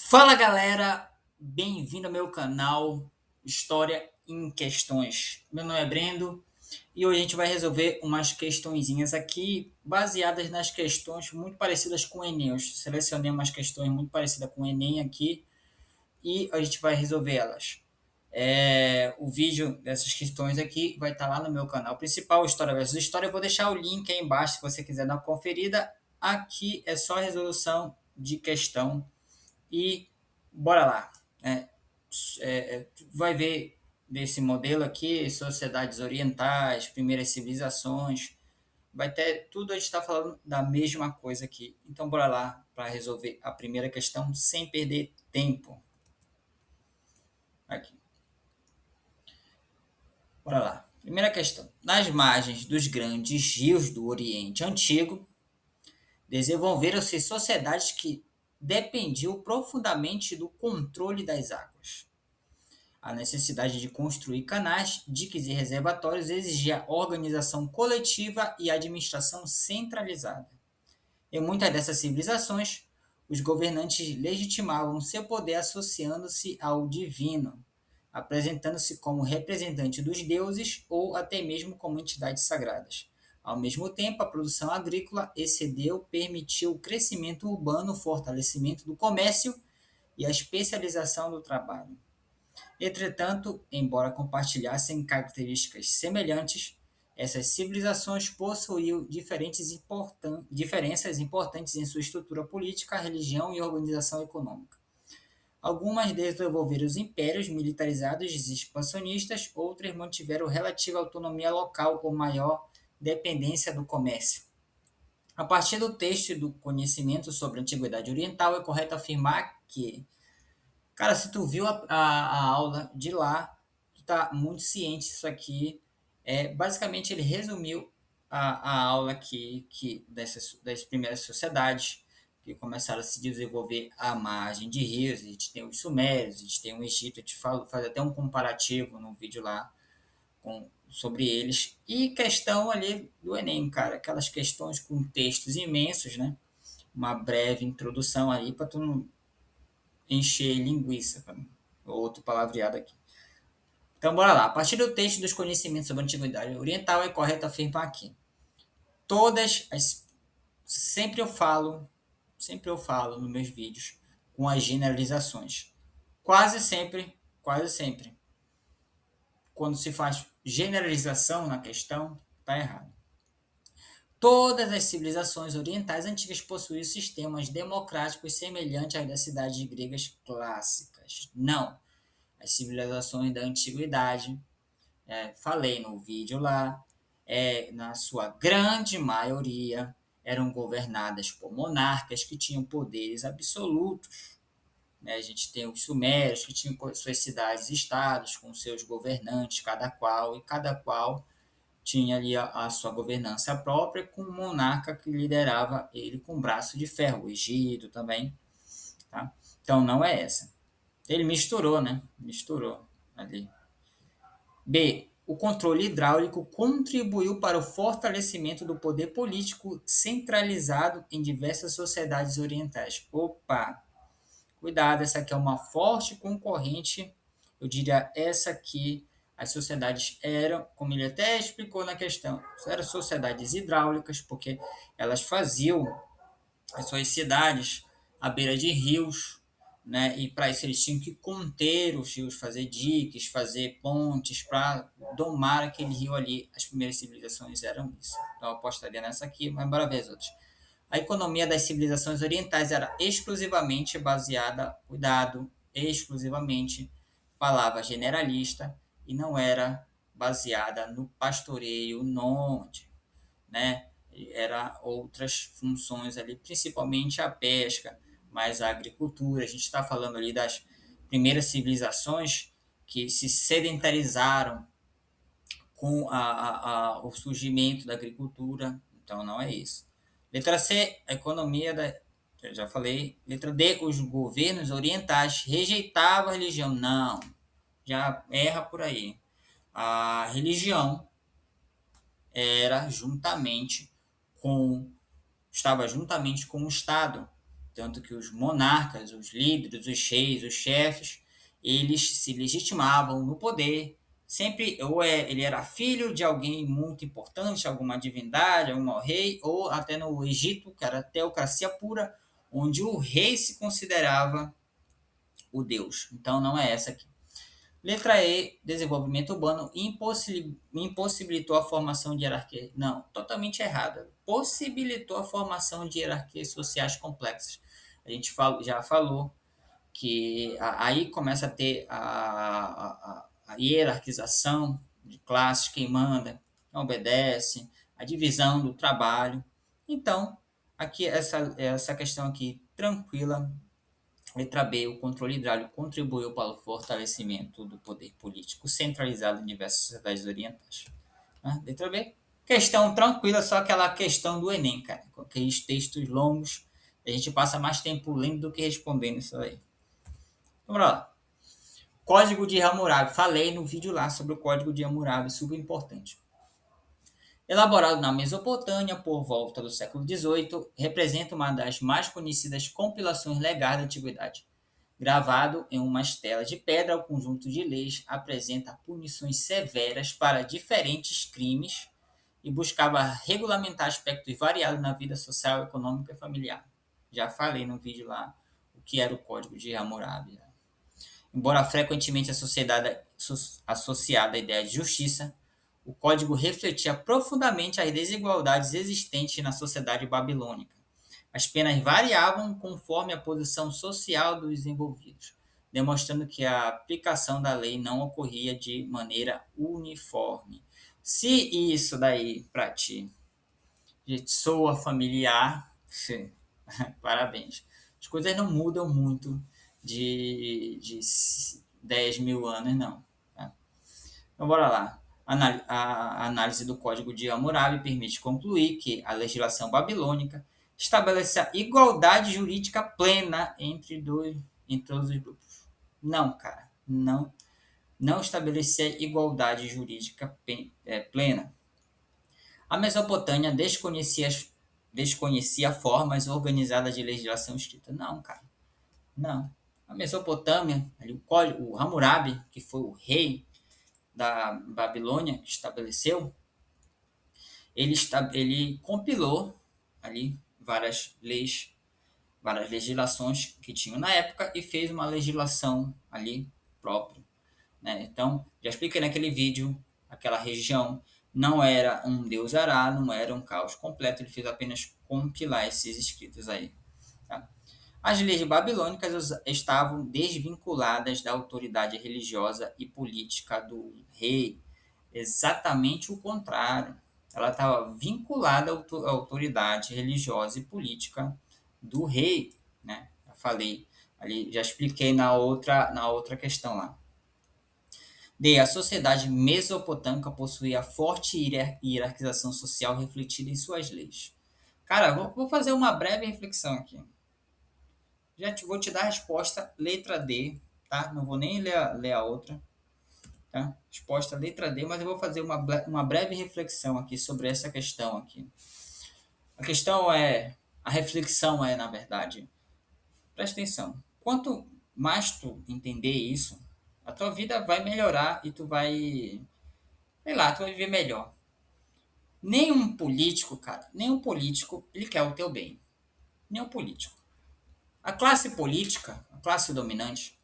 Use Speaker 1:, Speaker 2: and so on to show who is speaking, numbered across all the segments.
Speaker 1: Fala galera, bem-vindo ao meu canal História em Questões. Meu nome é Brendo e hoje a gente vai resolver umas questõezinhas aqui baseadas nas questões muito parecidas com o Enem. Eu selecionei umas questões muito parecidas com o Enem aqui e a gente vai resolver elas. O vídeo dessas questões aqui vai estar lá no meu canal principal, História versus História. Eu vou deixar o link aí embaixo se você quiser dar uma conferida. Aqui é só resolução de questão e bora lá. É, vai ver desse modelo aqui, sociedades orientais, primeiras civilizações, vai ter tudo, a gente está falando da mesma coisa aqui. Então bora lá para resolver a primeira questão sem perder tempo. Aqui, bora lá. Primeira questão. Nas margens dos grandes rios do Oriente Antigo, desenvolveram-se sociedades que dependiam profundamente do controle das águas. A necessidade de construir canais, diques e reservatórios exigia organização coletiva e administração centralizada. Em muitas dessas civilizações, os governantes legitimavam seu poder associando-se ao divino, apresentando-se como representante dos deuses ou até mesmo como entidades sagradas. Ao mesmo tempo, a produção agrícola excedeu, permitiu o crescimento urbano, o fortalecimento do comércio e a especialização do trabalho. Entretanto, embora compartilhassem características semelhantes, essas civilizações possuíam diferenças importantes em sua estrutura política, religião e organização econômica. Algumas desenvolveram os impérios militarizados e expansionistas, outras mantiveram relativa autonomia local ou maior dependência do comércio. A partir do texto e do conhecimento sobre a Antiguidade Oriental, é correto afirmar que, cara, se tu viu a aula de lá, tu tá muito ciente disso aqui. Basicamente, ele resumiu a aula aqui das primeiras sociedades que começaram a se desenvolver à margem de rios. A gente tem os sumérios, a gente tem o Egito, a gente faz até um comparativo no vídeo lá sobre eles. E questão ali do Enem, cara, aquelas questões com textos imensos, né? Uma breve introdução aí para tu não encher linguiça, outro palavreado aqui. Então, bora lá. A partir do texto dos conhecimentos sobre a Antiguidade Oriental, é correto afirmar aqui. Todas as. Sempre eu falo nos meus vídeos com as generalizações. Quase sempre, quando se faz generalização na questão, está errado. Todas as civilizações orientais antigas possuíam sistemas democráticos semelhantes às das cidades gregas clássicas. Não. As civilizações da antiguidade, falei no vídeo lá, na sua grande maioria, eram governadas por monarcas que tinham poderes absolutos. Né? A gente tem os sumérios, que tinham suas cidades e estados, com seus governantes, e cada qual tinha ali a sua governança própria, com um monarca que liderava ele com um braço de ferro, o Egito também. Tá? Então, não é essa. Ele misturou, né? Misturou ali. B. O controle hidráulico contribuiu para o fortalecimento do poder político centralizado em diversas sociedades orientais. Opa! Cuidado, essa aqui é uma forte concorrente. Eu diria essa aqui. As sociedades eram, como ele até explicou na questão, eram sociedades hidráulicas, porque elas faziam as suas cidades à beira de rios, né? E para isso eles tinham que conter os rios, fazer diques, fazer pontes para domar aquele rio ali. As primeiras civilizações eram isso. Então eu apostaria nessa aqui, mas bora ver as outras. A economia das civilizações orientais era exclusivamente baseada, cuidado, exclusivamente, palavra generalista, e não era baseada no pastoreio nômade, né? Era outras funções ali, principalmente a pesca, mas a agricultura. A gente está falando ali das primeiras civilizações que se sedentarizaram com o surgimento da agricultura. Então, não é isso. Letra C, a economia da. Eu já falei. Letra D, os governos orientais rejeitavam a religião. Não, já erra por aí. A religião era juntamente com estava juntamente com o Estado. Tanto que os monarcas, os líderes, os reis, os chefes, eles se legitimavam no poder. Sempre, ele era filho de alguém muito importante, alguma divindade, algum rei, ou até no Egito, que era teocracia pura, onde o rei se considerava o deus. Então não é essa aqui. Letra E, desenvolvimento urbano, impossibilitou a formação de hierarquia. Não, totalmente errada. Possibilitou a formação de hierarquias sociais complexas. A gente já falou que aí começa a ter a hierarquização de classes, quem manda, quem obedece, a divisão do trabalho. Então, aqui essa questão aqui tranquila. Letra B, o controle hidráulico contribuiu para o fortalecimento do poder político centralizado em diversas sociedades orientais. Letra B, questão tranquila, só aquela questão do Enem, cara, com aqueles textos longos, a gente passa mais tempo lendo do que respondendo isso aí. Vamos lá. Código de Hammurabi, falei no vídeo lá sobre o Código de Hammurabi, super importante. Elaborado na Mesopotâmia por volta do século XVIII, representa uma das mais conhecidas compilações legais da antiguidade. Gravado em uma estela de pedra, o conjunto de leis apresenta punições severas para diferentes crimes e buscava regulamentar aspectos variados na vida social, econômica e familiar. Já falei no vídeo lá o que era o Código de Hammurabi. Embora frequentemente associada à ideia de justiça, o código refletia profundamente as desigualdades existentes na sociedade babilônica. As penas variavam conforme a posição social dos envolvidos, demonstrando que a aplicação da lei não ocorria de maneira uniforme. Se isso daí para ti soa familiar, parabéns. As coisas não mudam muito de 10 mil anos, não. Tá? Então, bora lá. A análise do Código de Hammurabi permite concluir que a legislação babilônica estabelece a igualdade jurídica plena entre todos os grupos. Não, cara, não estabelecia igualdade jurídica plena. A Mesopotâmia desconhecia formas organizadas de legislação escrita. Não, cara, não. A Mesopotâmia, ali, o Hammurabi, que foi o rei da Babilônia que estabeleceu, ele compilou ali várias leis, várias legislações que tinham na época e fez uma legislação ali própria. Né? Então, já expliquei naquele vídeo, aquela região não era um Deus Ará, não era um caos completo, ele fez apenas compilar esses escritos aí. Tá? As leis babilônicas estavam desvinculadas da autoridade religiosa e política do rei. Exatamente o contrário. Ela estava vinculada à autoridade religiosa e política do rei. Né? Eu falei ali, já expliquei na outra questão lá. D. A sociedade mesopotâmica possuía forte hierarquização social refletida em suas leis. Cara, vou fazer uma breve reflexão aqui. Vou te dar a resposta, letra D, tá? Não vou nem ler a outra. Tá? Resposta letra D, mas eu vou fazer uma breve reflexão aqui sobre essa questão aqui. A reflexão é, na verdade, presta atenção. Quanto mais tu entender isso, a tua vida vai melhorar e tu vai, sei lá, tu vai viver melhor. Nenhum político, cara, nenhum político, ele quer o teu bem. Nenhum político. A classe política, a classe dominante,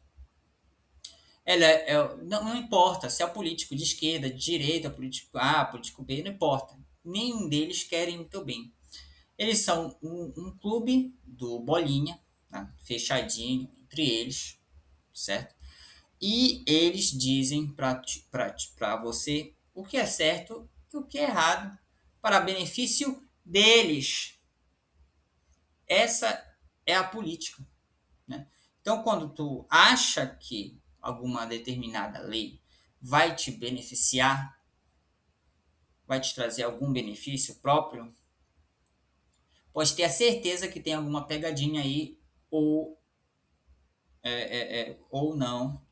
Speaker 1: não importa se é político de esquerda, de direita, político A, político B, não importa. Nenhum deles querem o teu bem. Eles são um clube do bolinha, tá? Fechadinho entre eles, certo? E eles dizem para você o que é certo e o que é errado para benefício deles. Essa é a política. Né? Então, quando tu acha que alguma determinada lei vai te beneficiar, vai te trazer algum benefício próprio, pode ter a certeza que tem alguma pegadinha aí ou não.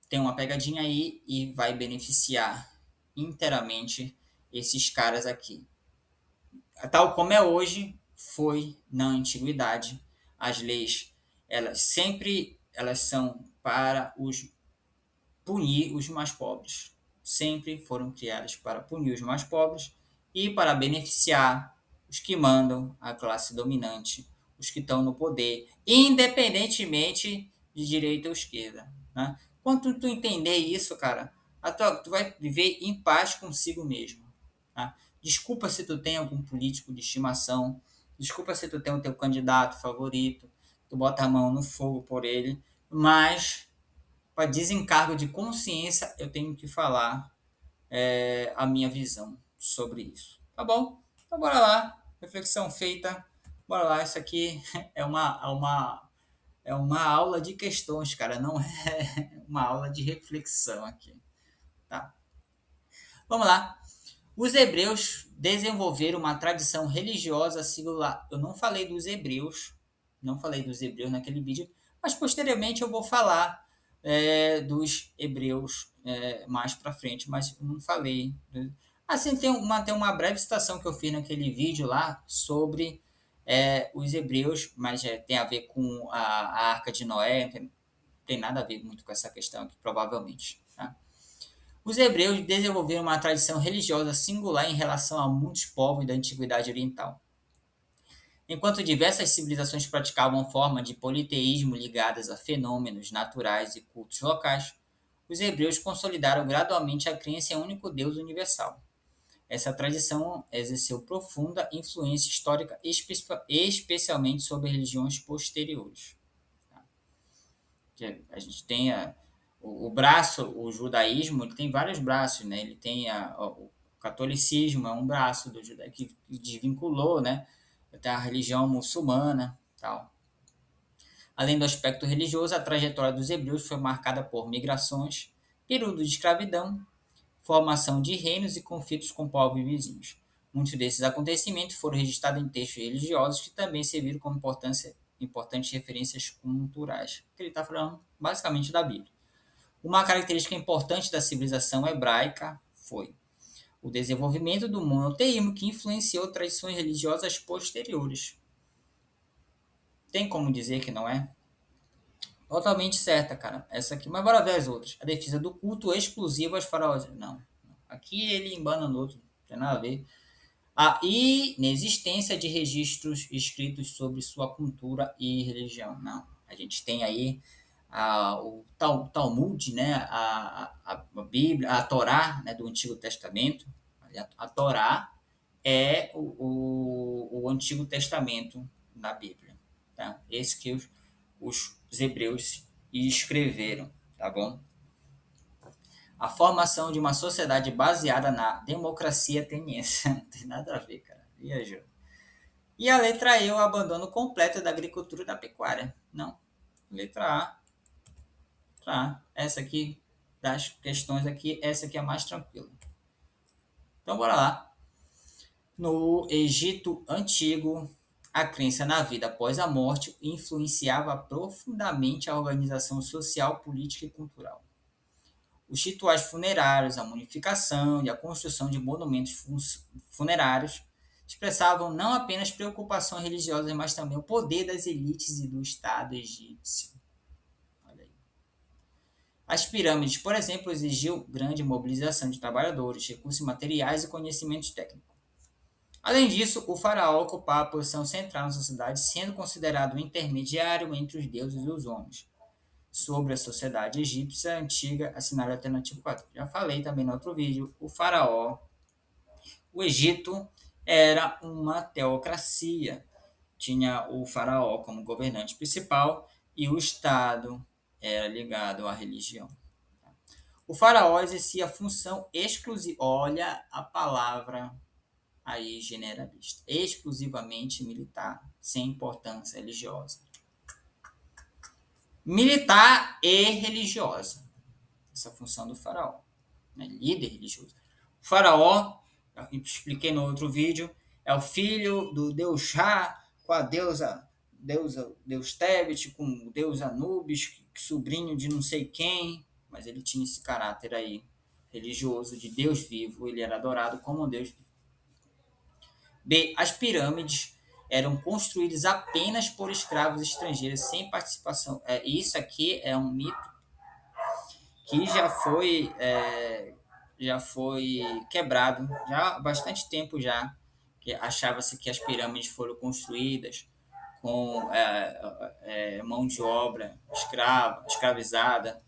Speaker 1: Tem uma pegadinha aí e vai beneficiar inteiramente esses caras aqui. Tal como é hoje, foi na antiguidade. as leis, elas são para punir os mais pobres. Sempre foram criadas para punir os mais pobres e para beneficiar os que mandam, a classe dominante, os que estão no poder, independentemente de direita ou esquerda. Né? Quando tu entender isso, cara, tu vai viver em paz consigo mesmo. Tá? Desculpa se tu tem algum político de estimação, desculpa se tu tem o teu candidato favorito, tu bota a mão no fogo por ele, mas para desencargo de consciência, eu tenho que falar a minha visão sobre isso. Tá bom? Então, bora lá. Reflexão feita. Bora lá. Isso aqui é uma aula de questões, cara. Não é uma aula de reflexão aqui. Tá? Vamos lá. Os hebreus desenvolveram uma tradição religiosa singular. Eu não falei dos hebreus naquele vídeo, mas posteriormente eu vou falar dos hebreus mais para frente, mas eu não falei. Assim, tem uma breve citação que eu fiz naquele vídeo lá sobre os hebreus, mas tem a ver com a Arca de Noé, tem nada a ver muito com essa questão aqui, provavelmente. Tá? Os hebreus desenvolveram uma tradição religiosa singular em relação a muitos povos da Antiguidade Oriental. Enquanto diversas civilizações praticavam formas de politeísmo ligadas a fenômenos naturais e cultos locais, os hebreus consolidaram gradualmente a crença em um único Deus universal. Essa tradição exerceu profunda influência histórica, especialmente sobre religiões posteriores. Que a gente tem o braço, o judaísmo, ele tem vários braços, né? Ele tem o catolicismo, é um braço do judaísmo que desvinculou, né? Tem a religião muçulmana, tal. Além do aspecto religioso, a trajetória dos hebreus foi marcada por migrações, período de escravidão, formação de reinos e conflitos com povos vizinhos. Muitos desses acontecimentos foram registrados em textos religiosos que também serviram como importantes referências culturais. Ele está falando basicamente da Bíblia. Uma característica importante da civilização hebraica foi o desenvolvimento do monoteísmo que influenciou tradições religiosas posteriores. Tem como dizer que não é? Totalmente certa, cara. Essa aqui, mas bora ver as outras. A defesa do culto exclusivo aos faraós. Não. Aqui ele embana no outro. Não tem nada a ver. A inexistência de registros escritos sobre sua cultura e religião. Não. A gente tem aí o Talmud, né? A Bíblia, a Torá, né? Do Antigo Testamento. A Torá é o Antigo Testamento na Bíblia. Tá? Esse que os hebreus escreveram, tá bom? A formação de uma sociedade baseada na democracia ateniense. Não tem nada a ver, cara. Viajou. E a letra E, o abandono completo da agricultura e da pecuária. Não. Letra A. Tá. Essa aqui, das questões aqui, essa aqui é a mais tranquila. Então, bora lá. No Egito Antigo, a crença na vida após a morte influenciava profundamente a organização social, política e cultural. Os rituais funerários, a mumificação e a construção de monumentos funerários expressavam não apenas preocupações religiosas, mas também o poder das elites e do Estado egípcio. Olha aí. As pirâmides, por exemplo, exigiam grande mobilização de trabalhadores, recursos materiais e conhecimentos técnicos. Além disso, o faraó ocupava a posição central na sociedade, sendo considerado o intermediário entre os deuses e os homens. Sobre a sociedade egípcia antiga, assinale a alternativa 4. Já falei também no outro vídeo, o faraó. O Egito era uma teocracia. Tinha o faraó como governante principal e o Estado era ligado à religião. O faraó exercia função exclusiva. Olha a palavra aí generalista. Exclusivamente militar, sem importância religiosa. Militar e religiosa. Essa função do faraó, né? Líder religioso. O faraó, eu expliquei no outro vídeo, é o filho do deus Ra com a deus Tebet, com o deus Anubis, sobrinho de não sei quem, mas ele tinha esse caráter aí religioso de Deus vivo, ele era adorado como Deus vivo. B. As pirâmides eram construídos apenas por escravos estrangeiros, sem participação. Isso aqui é um mito que já foi quebrado já há bastante tempo já, que achava-se que as pirâmides foram construídas com mão de obra escravizada.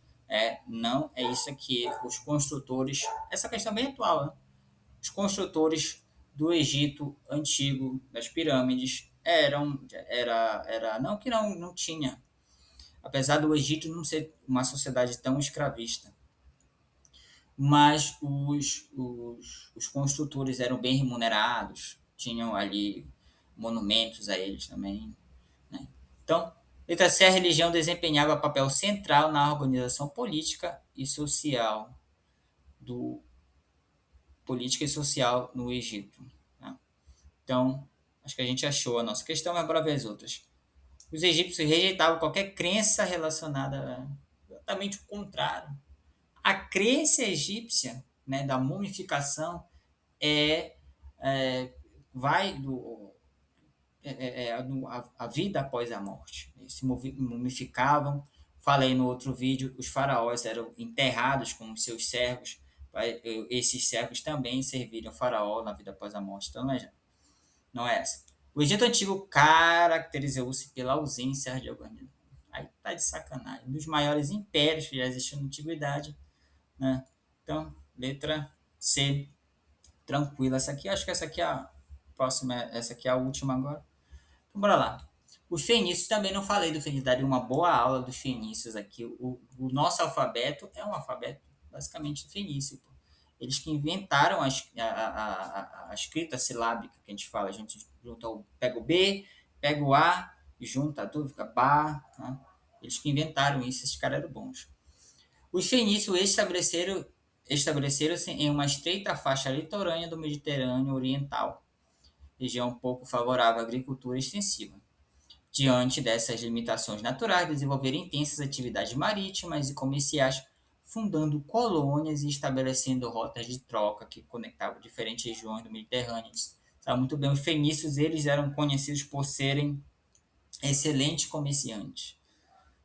Speaker 1: Não é isso aqui. Os construtores, essa questão é bem atual, né? Os construtores do Egito antigo, das pirâmides, não que não tinha, apesar do Egito não ser uma sociedade tão escravista, mas os construtores eram bem remunerados, tinham ali monumentos a eles também, né? Então, letra C, a religião desempenhava papel central na organização do, política e social no Egito. Tá? Então, acho que a gente achou a nossa questão, mas bora ver as outras. Os egípcios rejeitavam qualquer crença relacionada exatamente o contrário. A crença egípcia, né, da mumificação é, é vai do a vida após a morte. Eles se mumificavam. Falei no outro vídeo, os faraós eram enterrados com os seus servos. Esses servos também serviram o faraó na vida após a morte. Então não é essa. O Egito Antigo caracterizou-se pela ausência de organismo. Aí tá de sacanagem. Um dos maiores impérios que já existiu na antiguidade, né? Então, letra C, tranquila. Essa aqui, acho que essa aqui é a próxima, essa aqui é a última agora. Então, bora lá. Os fenícios, também não falei do fenício, daria uma boa aula dos fenícios aqui. O nosso alfabeto é um alfabeto basicamente fenício. Pô. Eles que inventaram a escrita silábica que a gente fala. A gente pega o B, pega o A, e junta tudo, fica Bá. Né? Eles que inventaram isso, esses caras eram bons. Os fenícios estabeleceram-se em uma estreita faixa litorânea do Mediterrâneo Oriental, região pouco favorável à agricultura extensiva. Diante dessas limitações naturais, desenvolveram intensas atividades marítimas e comerciais, fundando colônias e estabelecendo rotas de troca que conectavam diferentes regiões do Mediterrâneo. Sabe muito bem, os fenícios eles eram conhecidos por serem excelentes comerciantes.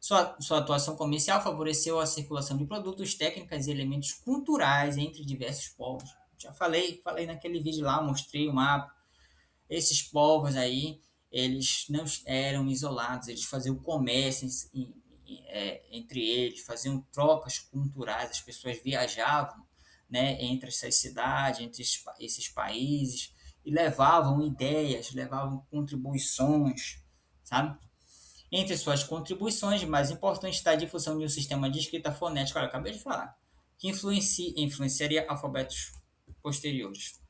Speaker 1: Sua atuação comercial favoreceu a circulação de produtos, técnicas e elementos culturais entre diversos povos. Já falei naquele vídeo lá, mostrei o mapa. Esses povos aí, eles não eram isolados, eles faziam comércio entre eles, faziam trocas culturais, as pessoas viajavam, né, entre essas cidades, entre esses países, e levavam ideias, levavam contribuições, sabe? Entre suas contribuições, mais importante está a difusão de um sistema de escrita fonética, eu acabei de falar, que influenciaria alfabetos posteriores.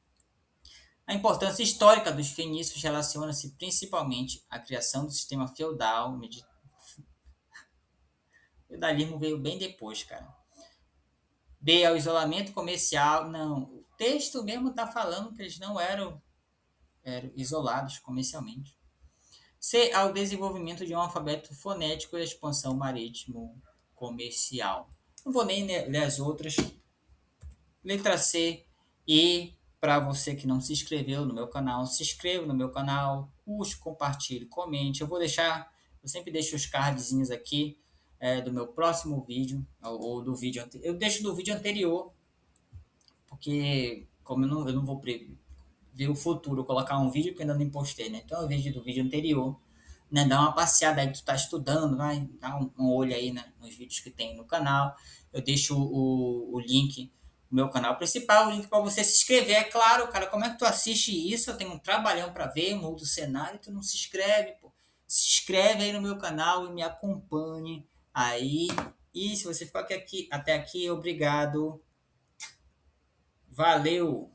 Speaker 1: A importância histórica dos fenícios relaciona-se principalmente à criação do sistema feudal. O feudalismo veio bem depois, cara. B, ao isolamento comercial. Não, o texto mesmo está falando que eles não eram isolados comercialmente. C, ao desenvolvimento de um alfabeto fonético e a expansão marítimo comercial. Não vou nem ler as outras. Letra C, e para você que não se inscreveu no meu canal, se inscreva no meu canal, curte, compartilhe, comente. Eu sempre deixo os cardzinhos aqui do meu próximo vídeo, ou do vídeo anterior. Eu deixo do vídeo anterior, porque como eu não vou ver o futuro, colocar um vídeo que eu ainda não postei, né? Então eu vejo do vídeo anterior, né? Dá uma passeada aí que tu tá estudando, vai dar um olho aí, né, nos vídeos que tem no canal. Eu deixo o link do meu canal principal, o link para você se inscrever. É claro, cara, como é que tu assiste isso? Eu tenho um trabalhão para ver, mudo o cenário, e tu não se inscreve, pô. Se inscreve aí no meu canal e me acompanhe aí. E se você ficou até aqui, obrigado. Valeu!